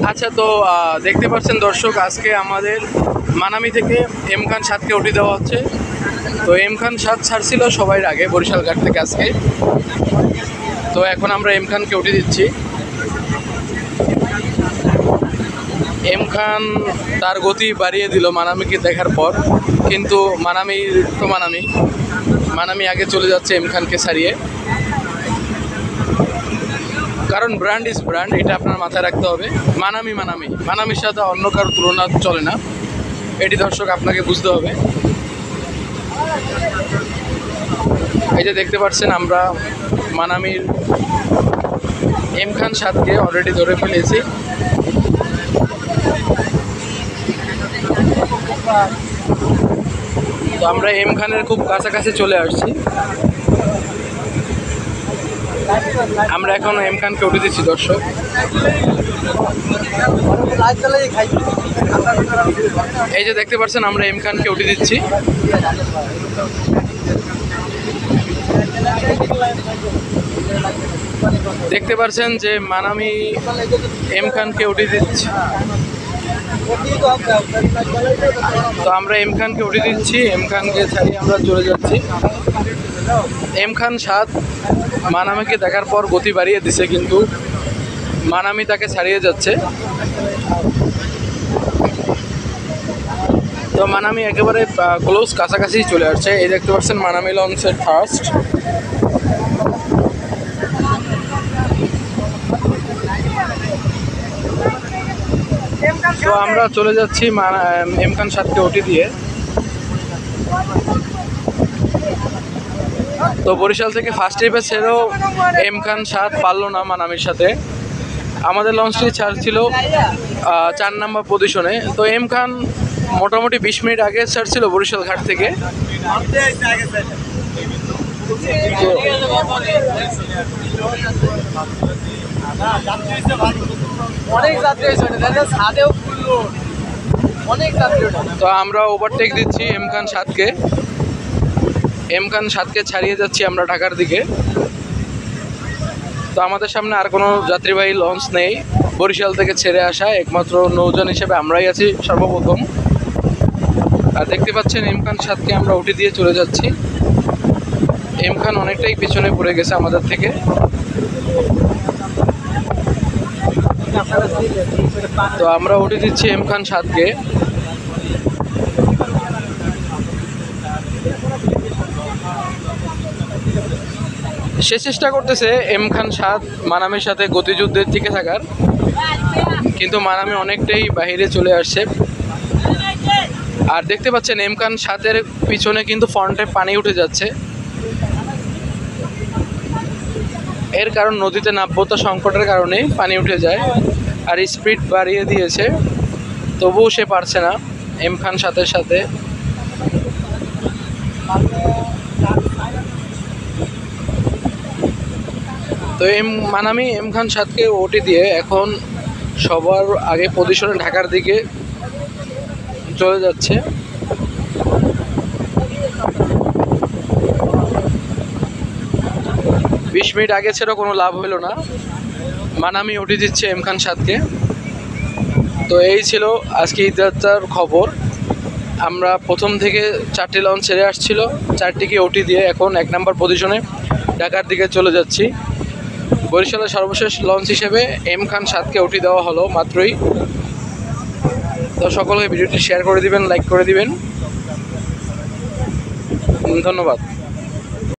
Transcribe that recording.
আচ্ছা, তো দেখতে পাচ্ছেন দর্শক, আজকে আমাদের মানামি থেকে এম খান 7কে উঠিয়ে দেওয়া হচ্ছে। তো এম খান 7 ছাড়ছিল সবাই আগে বরিশাল ঘাট থেকে আজকে, তো এখন আমরা এম খানকে উঠিয়ে দিচ্ছি। এম খান তার গতি বাড়িয়ে দিল মানামিকে দেখার পর, কিন্তু মানামি আগে চলে যাচ্ছে এম খানকে ছাড়িয়ে। কারণ ব্র্যান্ড ইজ ব্র্যান্ড, এটা আপনার মাথায় রাখতে হবে। মানামির সাথে অন্য কারো তুলনা চলে না, এটি দর্শক আপনাকে বুঝতে হবে। এই যে দেখতে পাচ্ছেন, আমরা মানামির এম খান 7কে অলরেডি ধরে ফেলেছি। তো আমরা এম খানের খুব কাছাকাছি চলে আসছি। আমরা এখন এম খানকে উঠে দিচ্ছি দর্শক। এই যে দেখতে পাচ্ছেন, আমরা এম খানকে উঠে দিচ্ছি। দেখতে পাচ্ছেন যে মানামি এম খানকে উঠে দিচ্ছি। তো আমরা এম খানকে উঠে দিচ্ছি, এম খানকে ছাড়িয়ে আমরা চলে যাচ্ছি। এম খান 7 মানামিকে দেখার পর গতি বাড়িয়ে দিছে, কিন্তু মানামি তাকে ছাড়িয়ে যাচ্ছে। তো মানামি একেবারে ক্লোজ কাছাকাছি চলে আসছে। এই দেখতে পাচ্ছেন মানামি লঞ্চের ফার্স্ট। তো আমরা চলে যাচ্ছি এম খান 7কে ওটি দিয়ে। তো বরিশাল থেকে ফার্স্ট ট্রিপে ছেড়েও এম খান 7 পারল না মানামির সাথে। আমাদের লঞ্চটি ছাড়ছিল 4 নম্বর পজিশনে। তো এম খান মোটামুটি 20 মিনিট আগে ছাড়ছিল বরিশাল ঘাট থেকে। তো আমরা ওভারটেক দিচ্ছি এম খান 7কে। এম খান 7কে ছাড়িয়ে যাচ্ছি আমরা ঢাকার দিকে। তো আমাদের সামনে আর কোনো যাত্রীবাহী লঞ্চ নেই, বরিশাল থেকে ছেড়ে আসা একমাত্র নৌযান হিসেবে আমরাই আছি সর্বপ্রথম। আর দেখতে পাচ্ছেন এম খান 7কে আমরা উঠে দিয়ে চলে যাচ্ছি। এম খান অনেকটাই পিছনে পড়ে গেছে আমাদের থেকে। তো আমরা উঠে দিচ্ছি এম খান 7কে। সে চেষ্টা করতেছে এম খান 7 মানামির সাথে গতিযুদ্ধের টিকে থাকার, কিন্তু মানামি অনেকটাই বাহিরে চলে আসছে। আর দেখতে পাচ্ছেন এম খান 7-এর পিছনে কিন্তু ফ্রন্টে পানি উঠে যাচ্ছে। এর কারণ নদীতে নাব্যতা সংকটের কারণে পানি উঠে যায়, আর স্পিড বাড়িয়ে দিয়েছে, তবুও সে পারছে না এম খান 7-এর সাথে। তো মানামি এম খান 7কে ওটি দিয়ে এখন সবার আগে পজিশনে ঢাকার দিকে চলে যাচ্ছে। বিশ মিনিট আগে ছেড়ে কোনো লাভ হলো না, মানামি উঠে দিচ্ছে এম খান 7কে। তো এই ছিল আজকে ঈদযাত্রার খবর। আমরা প্রথম থেকে 4টি লঞ্চ ছেড়ে আসছিল, 4টিকে ওটি দিয়ে এখন 1 নম্বর পজিশনে ঢাকার দিকে চলে যাচ্ছি। বরিশালের সর্বশেষ লঞ্চ হিসেবে এম খান 7কে উঠে দেওয়া হলো মাত্রই। তো সকলকে ভিডিওটি শেয়ার করে দিবেন, লাইক করে দিবেন। ধন্যবাদ।